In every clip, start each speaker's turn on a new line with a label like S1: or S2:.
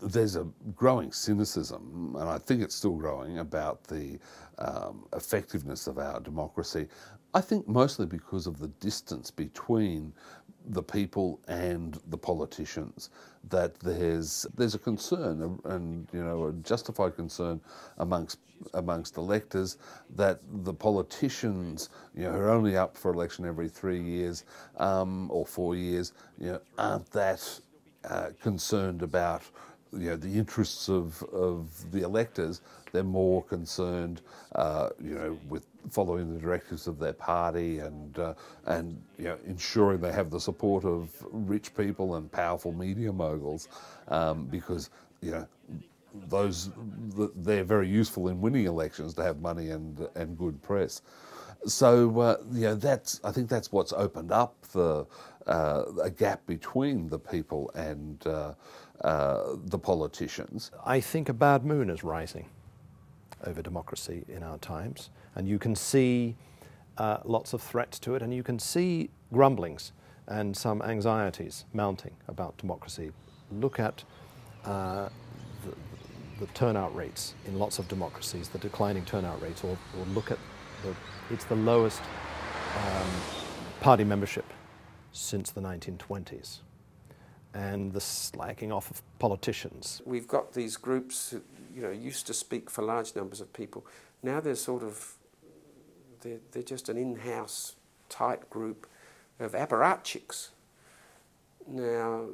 S1: there's a growing cynicism, and I think it's still growing, about the effectiveness of our democracy. I think mostly because of the distance between the people and the politicians, that there's a concern, and a justified concern amongst electors, that the politicians, who are only up for election every 3 years or 4 years, aren't that concerned about the interests of the electors. They're more concerned, with following the directives of their party and ensuring they have the support of rich people and powerful media moguls, because they're very useful in winning elections, to have money and good press. So I think that's what's opened up a gap between the people and the politicians.
S2: I think a bad moon is rising over democracy in our times, and you can see lots of threats to it, and you can see grumblings and some anxieties mounting about democracy. Look at the turnout rates in lots of democracies, the declining turnout rates, or look at it's the lowest party membership since the 1920s, and the slacking off of politicians.
S3: We've got these groups who, used to speak for large numbers of people. Now they're they're just an in-house tight group of apparatchiks. Now,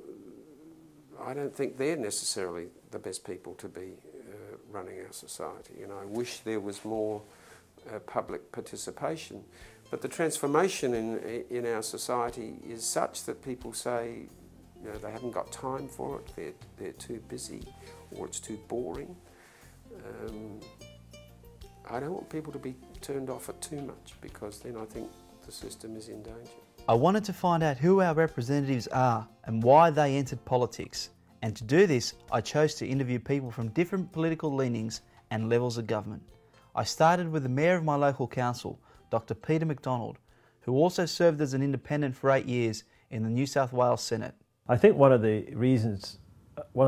S3: I don't think they're necessarily the best people to be running our society, and I wish there was more public participation. But the transformation in our society is such that people say, they haven't got time for it, they're too busy, or it's too boring. I don't want people to be turned off it too much, because then I think the system is in danger.
S4: I wanted to find out who our representatives are and why they entered politics. And to do this, I chose to interview people from different political leanings and levels of government. I started with the Mayor of my local council, Dr. Peter MacDonald, who also served as an independent for 8 years in the New South Wales Senate.
S5: I think one of the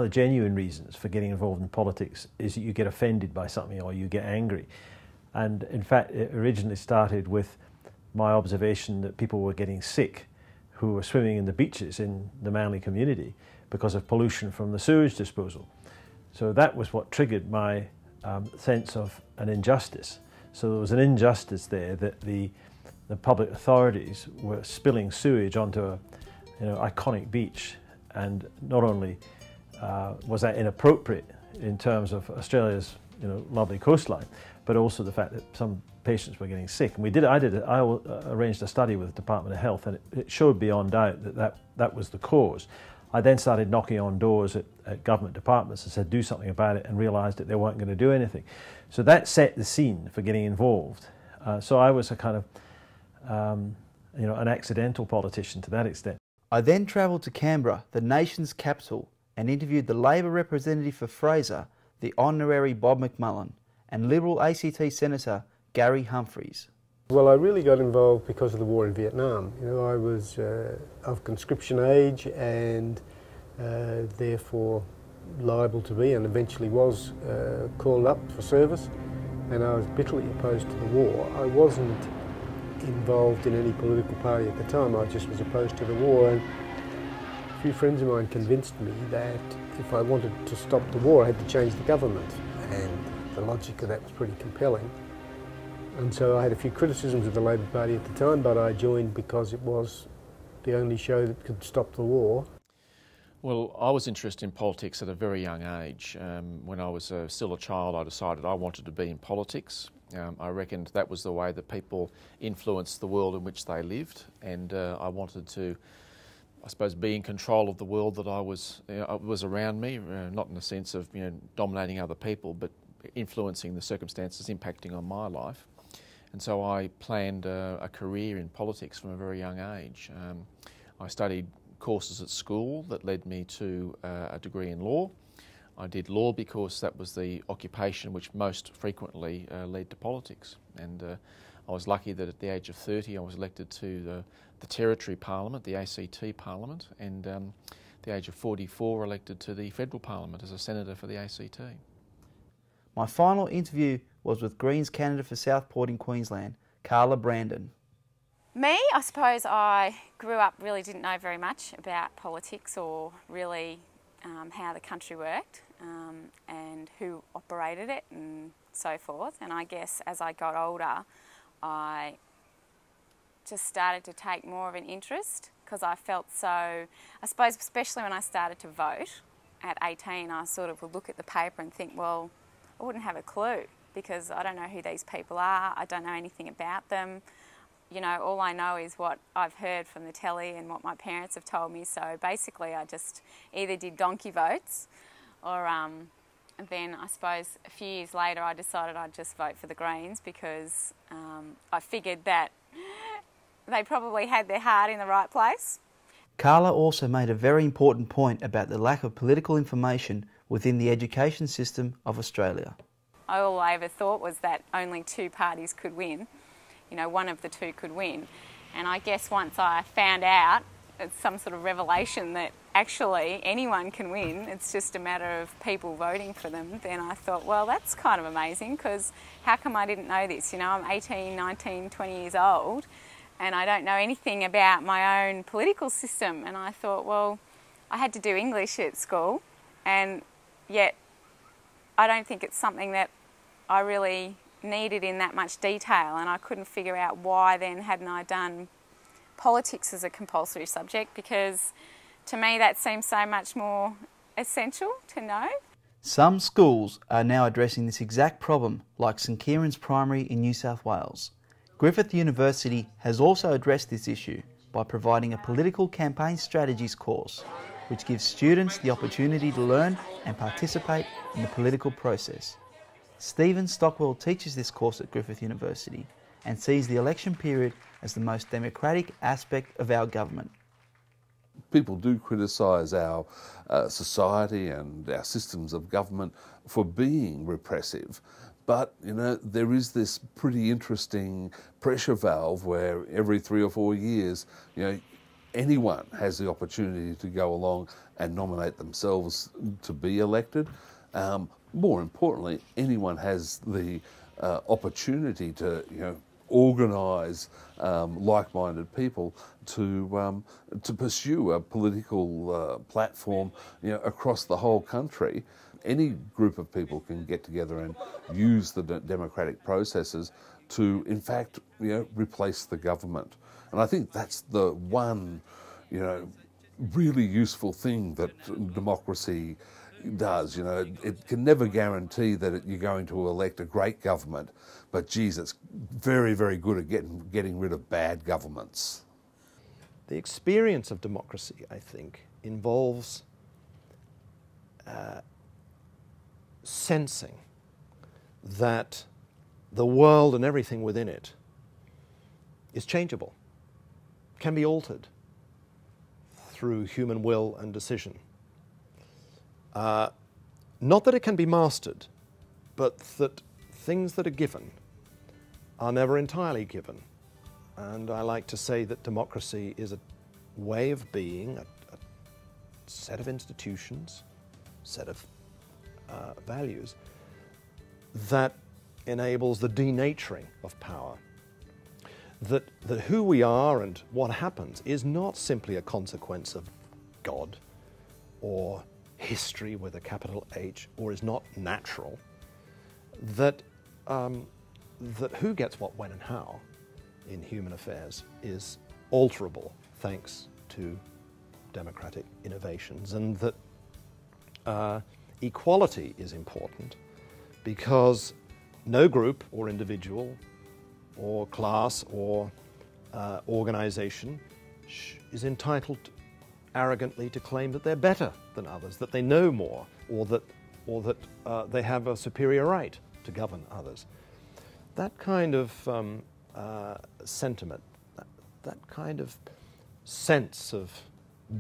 S5: genuine reasons for getting involved in politics is that you get offended by something or you get angry. And in fact, it originally started with my observation that people were getting sick who were swimming in the beaches in the Manly community because of pollution from the sewage disposal. So that was what triggered my sense of an injustice. So there was an injustice there that the public authorities were spilling sewage onto a iconic beach, and not only was that inappropriate in terms of Australia's lovely coastline, but also the fact that some patients were getting sick. And I arranged a study with the Department of Health, and it showed beyond doubt that was the cause. I then started knocking on doors at government departments and said, do something about it, and realised that they weren't going to do anything. So that set the scene for getting involved. So I was a kind of, an accidental politician to that extent.
S4: I then travelled to Canberra, the nation's capital, and interviewed the Labor representative for Fraser, the Honorary Bob Macmullen, and Liberal ACT Senator Gary Humphries.
S6: Well, I really got involved because of the war in Vietnam. I was of conscription age and therefore liable to be, and eventually was called up for service, and I was bitterly opposed to the war. I wasn't involved in any political party at the time, I just was opposed to the war, and a few friends of mine convinced me that if I wanted to stop the war I had to change the government, and the logic of that was pretty compelling. And so I had a few criticisms of the Labor Party at the time, but I joined because it was the only show that could stop the war.
S7: Well, I was interested in politics at a very young age. When I was still a child, I decided I wanted to be in politics. I reckoned that was the way that people influenced the world in which they lived, and I wanted to, I suppose, be in control of the world that was around me, not in the sense of dominating other people, but influencing the circumstances impacting on my life. And so I planned a career in politics from a very young age. I studied courses at school that led me to a degree in law. I did law because that was the occupation which most frequently led to politics. And I was lucky that at the age of 30 I was elected to the Territory Parliament, the ACT Parliament, and the age of 44, elected to the federal parliament as a senator for the ACT.
S4: My final interview was with Greens candidate for Southport in Queensland, Carla Brandon.
S8: Me, I suppose I grew up, really didn't know very much about politics or really how the country worked and who operated it and so forth. And I guess as I got older, I just started to take more of an interest because I felt so, I suppose especially when I started to vote at 18, I sort of would look at the paper and think, well, I wouldn't have a clue because I don't know who these people are, I don't know anything about them. You know, all I know is what I've heard from the telly and what my parents have told me. So basically I just either did donkey votes or and then I suppose a few years later I decided I'd just vote for the Greens because I figured that they probably had their heart in the right place.
S4: Carla also made a very important point about the lack of political information within the education system of Australia.
S8: All I ever thought was that only two parties could win. You know, one of the two could win. And I guess once I found out, it's some sort of revelation that actually anyone can win, it's just a matter of people voting for them, then I thought, well, that's kind of amazing because how come I didn't know this? You know, I'm 18, 19, 20 years old and I don't know anything about my own political system. And I thought, well, I had to do English at school and yet I don't think it's something that I really needed in that much detail, and I couldn't figure out why then hadn't I done politics as a compulsory subject, because to me that seems so much more essential to know.
S4: Some schools are now addressing this exact problem, like St Kieran's Primary in New South Wales. Griffith University has also addressed this issue by providing a political campaign strategies course, which gives students the opportunity to learn and participate in the political process. Stephen Stockwell teaches this course at Griffith University and sees the election period as the most democratic aspect of our government.
S1: People do criticise our society and our systems of government for being repressive, but you know there is this pretty interesting pressure valve where every 3 or 4 years, you know, anyone has the opportunity to go along and nominate themselves to be elected. More importantly, anyone has the opportunity to, you know, organise like-minded people to pursue a political platform, you know, across the whole country. Any group of people can get together and use the democratic processes to, in fact, you know, replace the government. And I think that's the one, you know, really useful thing that democracy does. You know, it can never guarantee that you're going to elect a great government, but geez, it's very, very good at getting rid of bad governments.
S2: The experience of democracy, I think, involves sensing that the world and everything within it is changeable, can be altered through human will and decision. Not that it can be mastered, but that things that are given are never entirely given. And I like to say that democracy is a way of being, a set of institutions, set of values that enables the denaturing of power. That who we are and what happens is not simply a consequence of God or history with a capital H, or is not natural. That who gets what, when and how in human affairs is alterable thanks to democratic innovations, and that equality is important because no group or individual or class or organisation is entitled arrogantly to claim that they're better than others, that they know more, or that they have a superior right to govern others. That kind of sentiment, that kind of sense of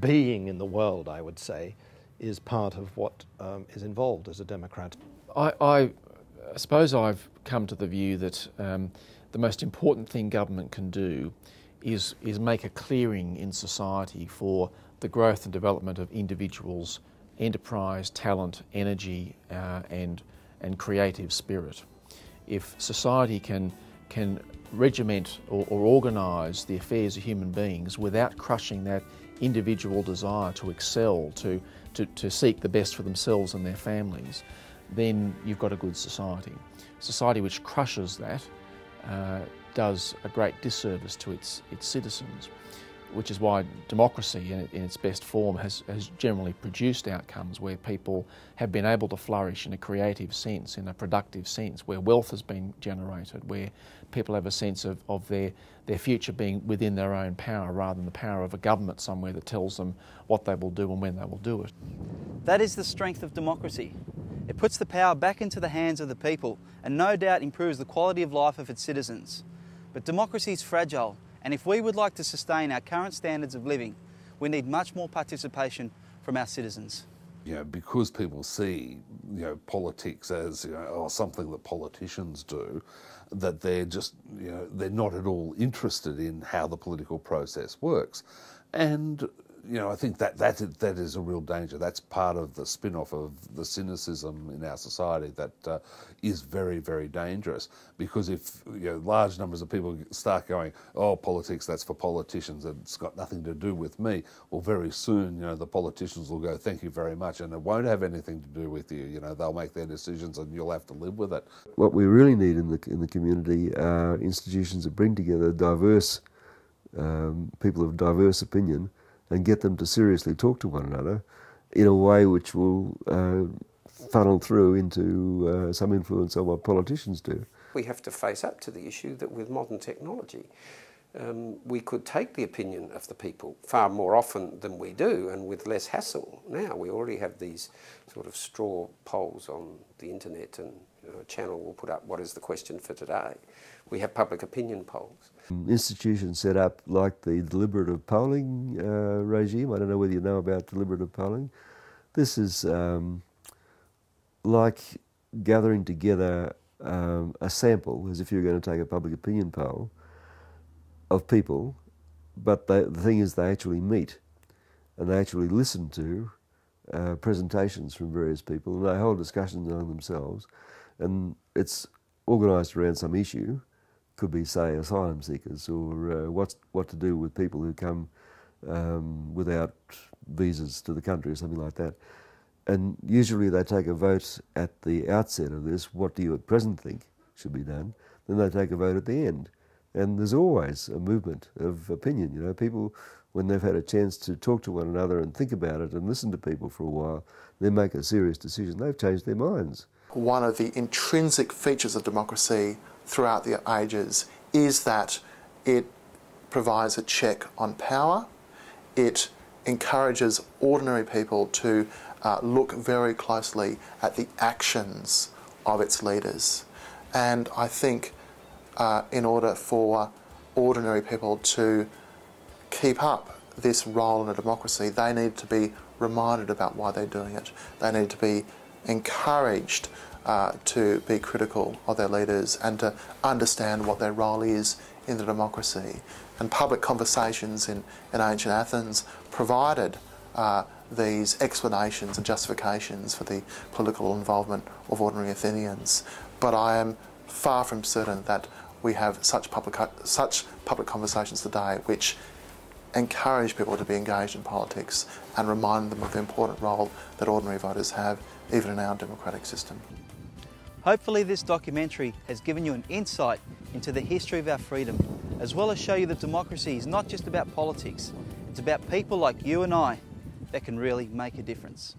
S2: being in the world, I would say, is part of what is involved as a democrat.
S7: I suppose I've come to the view that the most important thing government can do is make a clearing in society for the growth and development of individuals' enterprise, talent, energy and creative spirit. If society can regiment or organise the affairs of human beings without crushing that individual desire to excel, to seek the best for themselves and their families, then you've got a good society. Society which crushes that does a great disservice to its citizens, which is why democracy in its best form has generally produced outcomes where people have been able to flourish in a creative sense, in a productive sense, where wealth has been generated, where people have a sense of their future being within their own power rather than the power of a government somewhere that tells them what they will do and when they will do it.
S4: That is the strength of democracy. It puts the power back into the hands of the people and no doubt improves the quality of life of its citizens. But democracy is fragile, and if we would like to sustain our current standards of living, we need much more participation from our citizens.
S1: Because people see, politics as, something that politicians do, that they're just, they're not at all interested in how the political process works. And, I think that is a real danger. That's part of the spin-off of the cynicism in our society that is very, very dangerous. Because if large numbers of people start going, oh, politics, that's for politicians, it's got nothing to do with me, well, very soon, the politicians will go, thank you very much, and it won't have anything to do with you. They'll make their decisions and you'll have to live with it.
S9: What we really need in the community are institutions that bring together diverse people of diverse opinion and get them to seriously talk to one another in a way which will funnel through into some influence on what politicians do.
S3: We have to face up to the issue that with modern technology, we could take the opinion of the people far more often than we do and with less hassle. Now we already have these sort of straw polls on the internet, and a channel will put up what is the question for today. We have public opinion polls.
S9: Institutions set up like the deliberative polling regime. I don't know whether you know about deliberative polling. This is like gathering together a sample, as if you're going to take a public opinion poll, of people, but the thing is they actually meet and they actually listen to presentations from various people and they hold discussions among themselves, and it's organised around some issue. Could be, say, asylum seekers, or what to do with people who come without visas to the country or something like that. And usually they take a vote at the outset of this, what do you at present think should be done? Then they take a vote at the end. And there's always a movement of opinion. People, when they've had a chance to talk to one another and think about it and listen to people for a while, they make a serious decision. They've changed their minds.
S10: One of the intrinsic features of democracy throughout the ages is that it provides a check on power. It encourages ordinary people to look very closely at the actions of its leaders. And I think in order for ordinary people to keep up this role in a democracy, they need to be reminded about why they're doing it. They need to be encouraged to be critical of their leaders and to understand what their role is in the democracy. And public conversations in ancient Athens provided these explanations and justifications for the political involvement of ordinary Athenians. But I am far from certain that we have such public conversations today which encourage people to be engaged in politics and remind them of the important role that ordinary voters have even in our democratic system.
S4: Hopefully this documentary has given you an insight into the history of our freedom, as well as show you that democracy is not just about politics, it's about people like you and I that can really make a difference.